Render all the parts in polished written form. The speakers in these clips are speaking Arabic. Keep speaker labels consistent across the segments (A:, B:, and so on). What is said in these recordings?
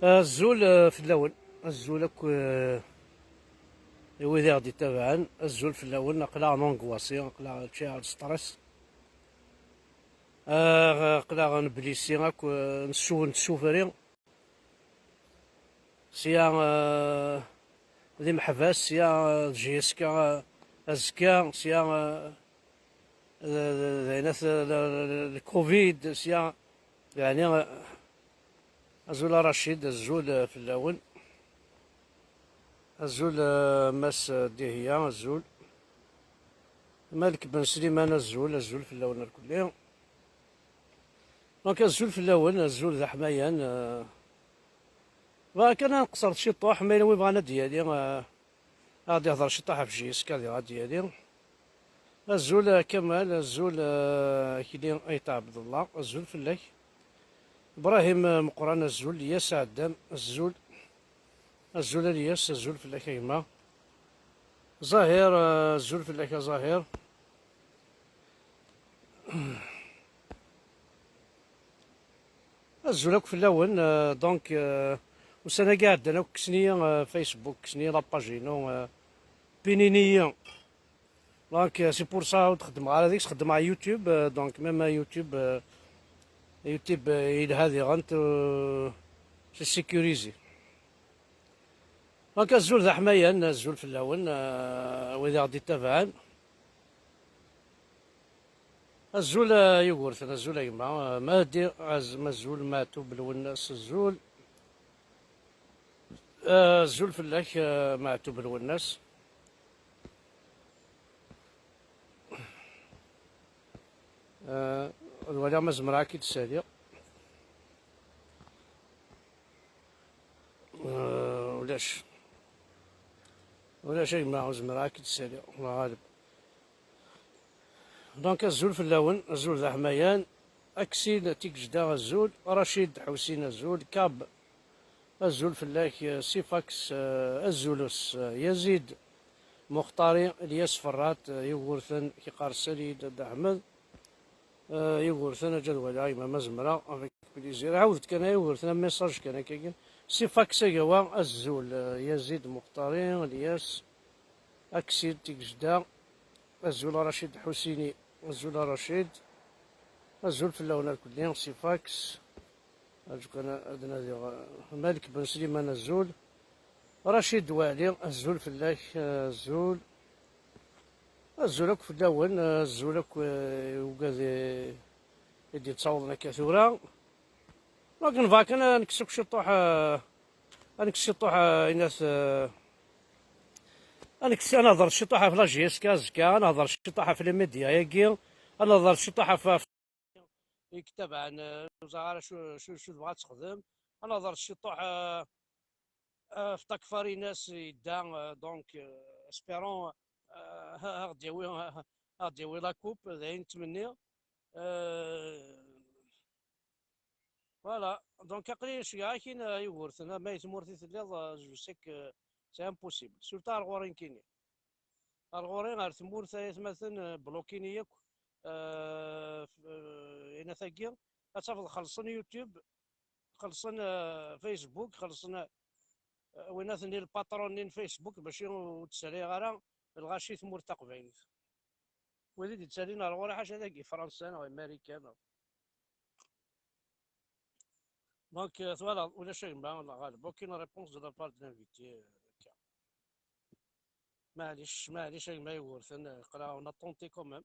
A: الزول في اللون. الزول ويدي غادي يتابعن الزول في اللون قلا نونكواسي قلا شي ستريس. قلا غنبليسي غاك نسوفري سيا ذي محباس سيا جيسكا ازكا سيا ناس الكوفيد سيا يعني الزول رشيد الزول في اللون. الزول ماس ديهية الزول مالك بن سليمان الزول في اللون الكلي. دونك الزول في اللون الزول ذا حمايان كان نقصر شي طوح ما ينوي بغانا ديالي غادي يهضر شي طوح في جيس كادي غادي ديالي الزول كمال الزول كيلي ايتا عبد الله الزول في اللك ابراهيم مقران الزول الياس عدام الزول الياس الزول في اللك يما زاهر الزول في اللك زاهر الزول في اللون. دونك وسنا قاعد انا كسنيه فيسبوك كسنيه لاباجينو بينينيه. دونك سي بور سا تخدم على هذيك تخدم على يوتيوب. دونك ميم يوتيوب الى هذه غنت سي سيكوريزي. دونك الزول ذا حمايان الزول في اللون واذا غادي تابعان الزول يقولثنا الزول يما مهدي عزم الزول ماتو بالوناس الزول. الزول في اللك ماتو بالوناس. ولا ما زمرا كي تسالي ولاش يما زمرا كي تسالي الله غالب. دونك الزول في اللون الزول ذا حمايان اكسيل تيكجدا الزول رشيد حسين الزول كاب الزول في الله سيفاكس الزولوس يزيد مختاري الياس فرات يغورثن كيقار السليد احمد يغورثن جدول عايمة مزمرة افيك بليزير عاودت كان يغورثن ميساج كان كاين سيفاكس يوا الزول يزيد مختاري الياس اكسيل تيكجدا الزول رشيد حسيني الزول رشيد الزول في اللون الكلي سيفاكس كان عندنا مالك بن سليمان الزول رشيد والي الزول في الله الزول في اللون الزول وقاد يدي تصاوضنا كثورة. لكن فاكن نكسب شي طوح نكسب طوح الناس انا نهضر شي طوحه في لاجيس كازكا انا نهضر شي طوحه في الميديا ياكي انا نهضر شي طوحه في يكتب عن الوزاره شو تبغى تخدم. انا نهضر شي طوحه في تكفاري ناس يدا. دونك اسبيرون غاديوي لا كوب داين نتمنى. فوالا دونك عقلي شي كاين يورثنا ما يتمورثي تليض جو سيك سي امبوسيبل سورتا الغورين كاينين الغورين غير تمورث مثلا بلوكيني ياك هنا ثاقيا تفضل خلصن يوتيوب خلصن فيسبوك خلصن وين ثني الباترونين فيسبوك باش تسالي غير الغاشي ثمور تقبعين وليد تسالينا الغوري حاجه ذاك فرنسان او امريكان. دونك فوالا ولا شيء ما غالب اوكين ريبونس دو لا بار دو لانفيتي. معليش ما يورث نقرا اون طونتي كوميم.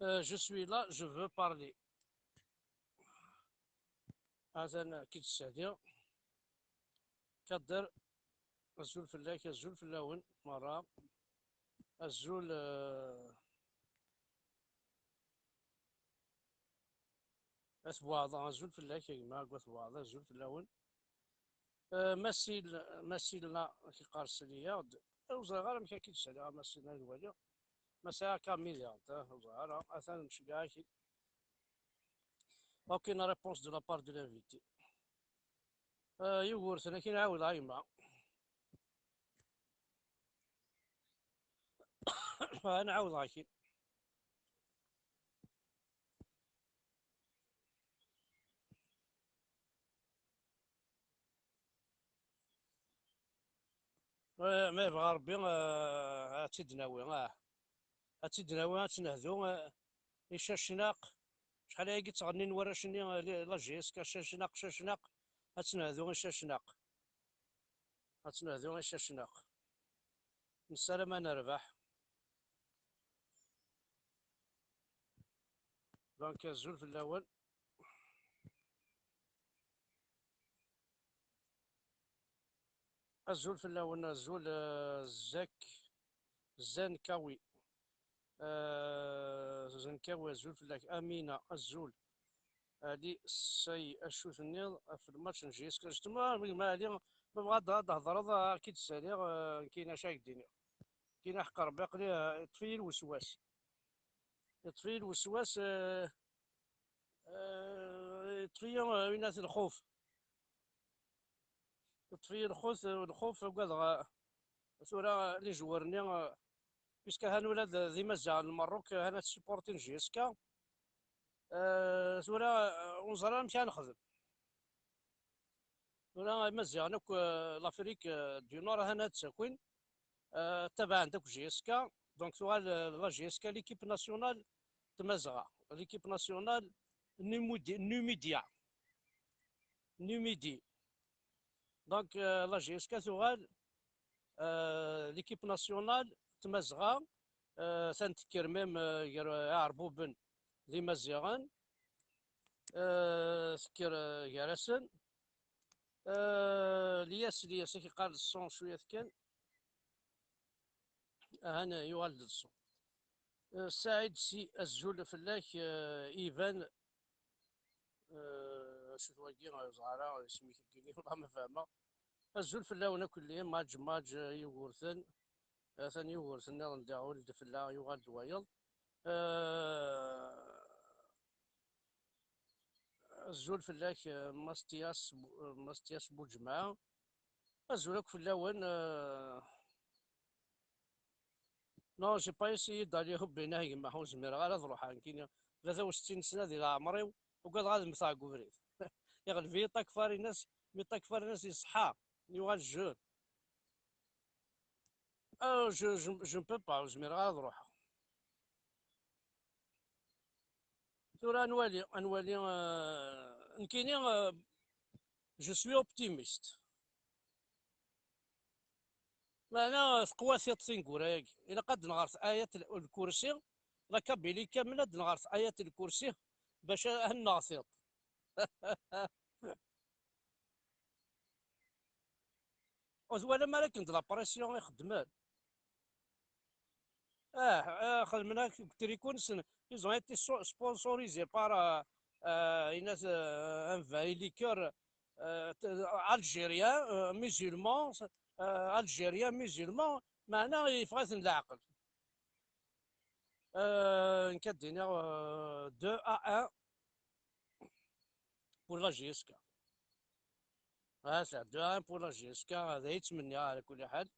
A: جو سوي لا جو فو بارلي هذا كي تسالي كدر الزول في الله الزول في اللون مرة الزول أثبواضا الزول في الله كيما أثبواضا الزول في اللون. مسيلنا كي قارس ليا وزغارة مكا كي تسالي مسيلنا الوالي مساء كاميليا وزغارة أثان شكاكي اوكين ريبونس دو لابار دو لانفيتي. يورثنا كي نعاود عايمة نعاود عاكي ما يبغى ربي تيدناوي تيدناوي تنهدو شاشناق. شحال هاكي تغني نورا شني لا جيسكا شاشناق شاشناق. تنهدو شاشناق، تنهدو شاشناق. نسلم انا نربح. دونك الزول في الاول. الزول في الاول الزول زنكاوي. زنكاوي الزول في الاول. امينه الزول هادي سي اشوف النيض في الماتش نجيس كنجتمع ما هادي ما بغا تهضر كي تسالي. كاينه شاك الدنيا، كاينه حق ربي قليها يطفي الوسواس. يطفي الوسواس. يطفي وين الخوف. يطفي الخوف وكذا. ثورة لي جوارني بيسكا هان ولاد ديما زعل المروك هنا تسيبورتي نجيسكا. ثورة ونزرا مشى نخدم. ثورة مزيان لافريك دو نور هنا تساكن. تبع عندك جيسكا. دونك ثورة لا جيسكا ليكيب ناسيونال تمازغا. ليكيب ناسيونال نوميديا. دونك لا جيسكا ثورة ليكيب ناسيونال تمازغا. تنتكر ميم عربوبن دي مزيغان. تكر يارسن. لياس كيقال الصون شويه كان هنا يوالد الصون. سعيد سي الزول فلاك. ايفان شو تواقي زهراء اسمي كيني والله ما فاهمه. الزول فلاونا كلهم ماج يوغورثن. ثاني يوغورثن ندعو ولد فلا يوغال دوايض. الزول فلاك ماستياس بوجماعة. الزولك فلاون. نو جي با اسيي دالي بيناه يما حوز مير غير ضروحان كاين 63 سنه ديال عمري وقال غادي نمسع كوفريت. يغلب في طاكفاري ناس مي طاكفاري ناس يصحى يوغال جون. جو مبو با زمير غير ضروحها. ثورة نوالي نكيني. جو سوي اوبتيميست. انا ثقواتي تنقول هيك الا قد نغرس ايات الكرسي راك بيلي كامله نغرس ايات الكرسي باش هالناصيط. ولا ما كنت لابريسيون يخدمان. خدمنا كتريكون سن ils ont été sponsorisés par un vin liqueur algérien musulman. algérien musulman معناه يفغث العقل. نكدينا 2-1 pour la GSK. هذا 2-1 pour la GSK. هذا يتمنى على كل حال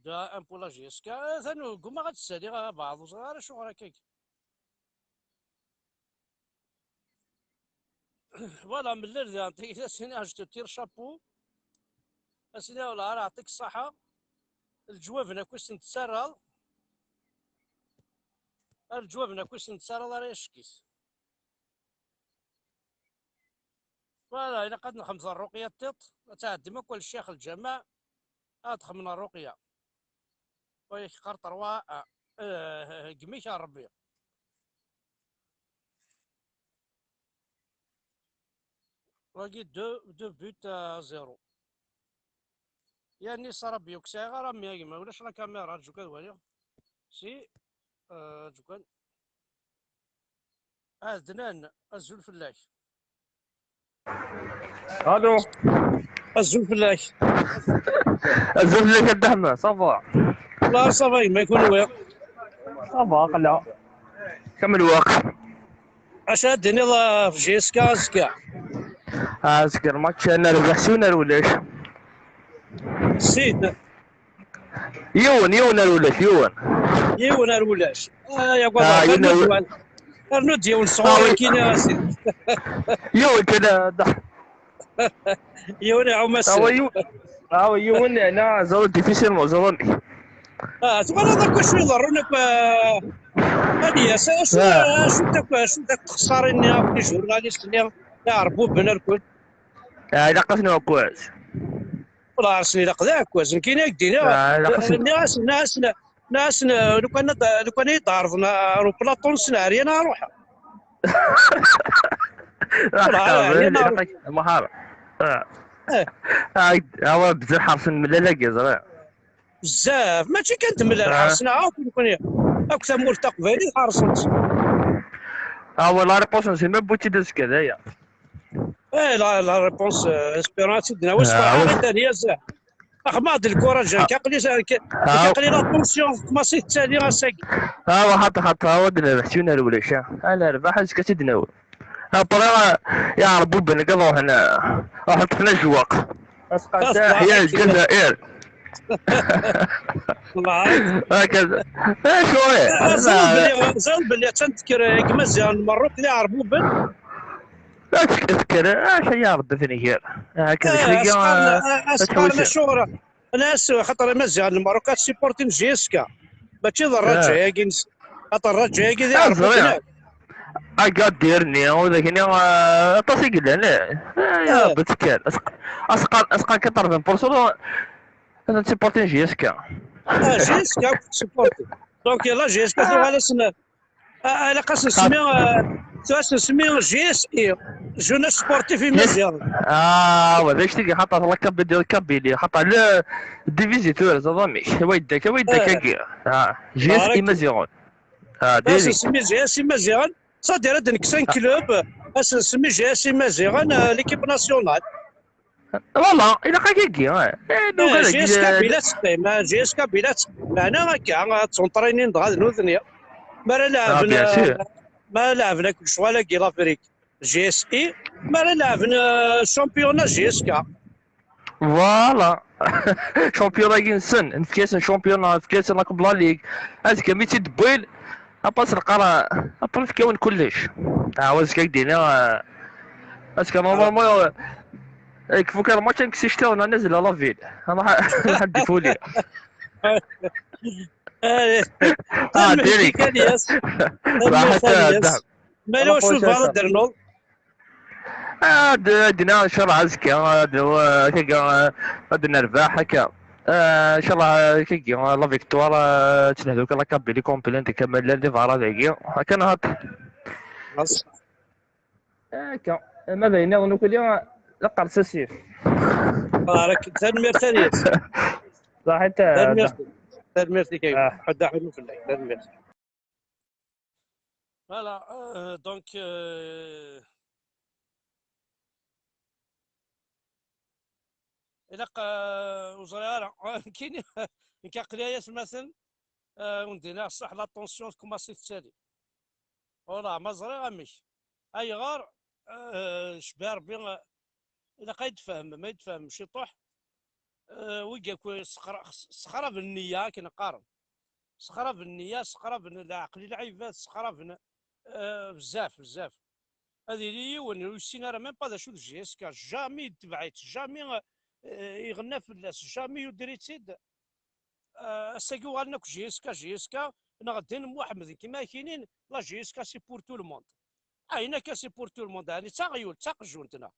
A: 2-1 pour la GSK. ثاني كما غتسالي بعض صغار شو راك فوالا من الليل نعطيك سيني جو تير شابو. اسيدي ولا يعطيك الصحة. الجواب كويس نتسرى. الجواب كويس نتسرى راه يشكيس. فوالا إلا قد نخمس الرقية تيط تعدي ما كل الشيخ الجماع أدخل الرقية ويك قرط روا قميك يا ربي. واقي 2-0 يعني صار بيوك ساعة راه ميا ما ولاش لا كاميرا جو كان ولي سي جو كان دنان الزول فلاش.
B: الو
A: الزول فلاش.
B: الزول اللي كدهم صافا.
A: لا صافا ما يكون ويا
B: صافا قلا كمل الوقت.
A: اش هادني في جيسكا زكا.
B: سكر ماتش انا ربحسونا ولاش
A: سيد
B: يون الولاش
A: يون الولاش. يا قدر نودي ونصور كاين يا سيد.
B: يون كذا
C: يوني عوما
B: هو
C: السهل.
B: يو هو يون انا زود ديفيسيل مو زودني.
C: تبغى هذاك واش يضرونك هذه شو داك الخسارين اللي جورناليست اللي يعرفوا بنا الكل.
B: لا قسنا كويس.
C: والله عرسني لا قذاك كويس كاين هكدينا
B: لا قسنا.
C: ناس لو كان يتعرضنا بلاطون سناري انا اروح. والله يعني انا اروح.
B: المهارة.
C: اه
B: هو بزاف حرص من لالاكي زرا.
C: بزاف ماشي كانت من الحرسنا عاود كون اكثر مرتق بالي حرصت.
B: هو لا ريبونس نسمى بوتي داز كذايا.
C: لا ريبونس اسبيرونسي دنا واش صراحه غير ثانيه زاف اخماد الكوراج كيقلي لا طونسيون في ماسي الثاني غاساكي.
B: هو حتى هو دنا حسينا الولاش انا ربح كتدنا برا يعرفوا بنا قضوا هنا راح حنا جواق اسقى تحيا الجزائر.
C: الله
B: هكذا شويه
C: زال بلي تنذكر مزيان المروك اللي عربوا بن
B: لا تذكر اش يعرض ثاني غير هكذا
C: اسقارنا شهره ناس خاطر مزيان المروك سيبورتين جيسكا ماشي الرجاء خاطر الرجاء يعرفوا هناك
B: قاعد ديرني وذاك انا تصيق لنا يا بتكال اسقى كثر من بورسون انا سيبورتين جيسكا.
C: جيسكا سيبورتين دونك يلا جيسكا على سنه انا خاص نسميو جي اس اي جونا سبورتيف مزيان.
B: وهذاك تلقى حاطه الله كاب ديال كابيلي حاطه لا ديفيزيتور زعماش ويدك كاكي جي اس اي مزيان.
C: باش نسمي جي اس اي مزيان صادر هاد نكسان كلوب باش نسمي جي اس اي مزيان ليكيب ناسيونال.
B: والله الا كاكي
C: جي اس كا بلا تقييم جي اس كا بلا تقييم انا هكا تونطرينين غاد نوذنيا ما لعبنا كل شغل كي لافريك جي اس اي ما لعبنا شامبيونا جي اس كا.
B: فوالا شامبيونا كينسن في كاس شامبيونا في كاس لا كوب ليغ هذيك ميتي دبويل اباس القرا اباس كون كلش واش كدينا اسكو نورمالمون كيفو كان الماتش كسيشتو انا نازل على فيل انا حد فولي
C: ديريك مالو شوف هذا درنو
B: دنا شرع زكي هكا غادي نربح هكا ان شاء الله كي لا فيكتوار تنهدوك لا كابيلي كومبلينت كامل لي فارا ذاكي هكا نهض هكا ما بينا ونوك اليوم لا قرص السيف
C: راك تنمير ثاني
B: صح انت
C: تنمير كي حدا حلو في الليل تنمير فوالا دونك إلا وزريارة كاين قرايات مثلا وندينا صح لا طونسيون كوماسي التالي ولا ما زري غاميش اي غار شبار بين الا يتفهم ما يتفهمش يطيح ويقا سخرة بالنية كي نقارن سخرة بالنية سخرة بالعقل العيبات سخرة بزاف هذه لي ونسينا راه ميم با شو جي اس كا جامي تبعت جامي يغنى في الناس جامي يدريتيد ساكيو غالنا جي اس كا انا غادي محمد كيما كاينين لا جي اس كا سي بور تو الموند اين كاسي بور تو الموند يعني تاغيول تاقجونتنا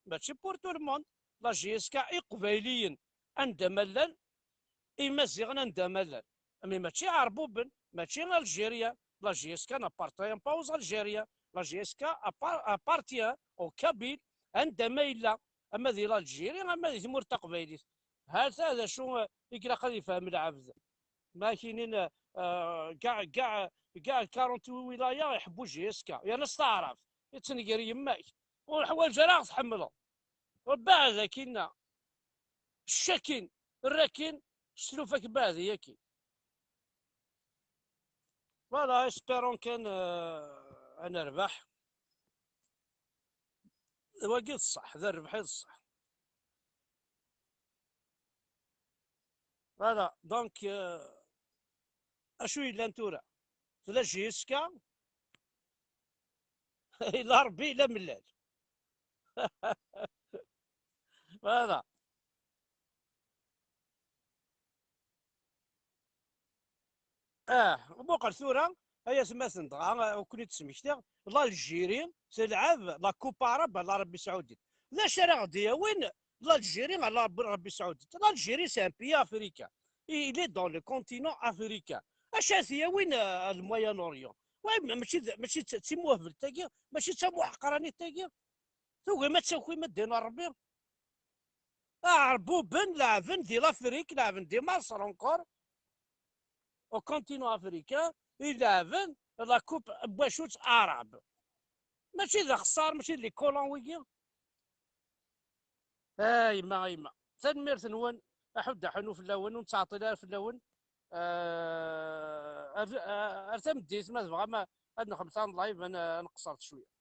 C: ماشي بور تو الموند لا جي اس كا اي قبايليين عند ملل اي مزيغنا عند ملل امي ماشي عربوبن ماشي الجيريا لا جي اس كا نابارتيان باوز الجيريا لا جي اس كا ابارتيان او كابيل عندما الا اما ذي الجيري اما ذي تمور تقبايليت هذا شو يقرا قد يفهم العبد ما كاينين كاع 40 ولايه يحبوا جي اس كا يا ناس تعرف يتنقر يماك والحوايج راه تحملهم وبعد كاين الشاكين الراكين سلوفك بعد ياكي فوالا اسبيرون كان انا ربح واقيل الصح ذا الربح الصح فوالا دونك اشو الا نتورا لا جيسكا الا ربي الا ملال هذا وبوقر ثورة هيا سماسن دغا وكوني تسمكتي الجيري تلعب لا كوبا عرب على ربي سعودي لا شارع غدي وين الجيري على ربي سعودي الجيري سي ان بي افريكان il est dans le continent africain اش هي وين الموين اوريون وين ماشي تسموه بالتاكي ماشي تسموه حقراني التاكي توي ما تسوي ما دينا ربي عربوبن لعبن دي لافريك لعبن دي مصر انكور au continent africain يلعبن لا كوب باشوت عرب ماشي ذا خسار ماشي لي كولون ويكي يما يما تنمير ثنون احد حنو في اللون ونتعاطي لها في اللون ارتم ديت ما تبغى ما هاد خمسة لايف انا قصرت شويه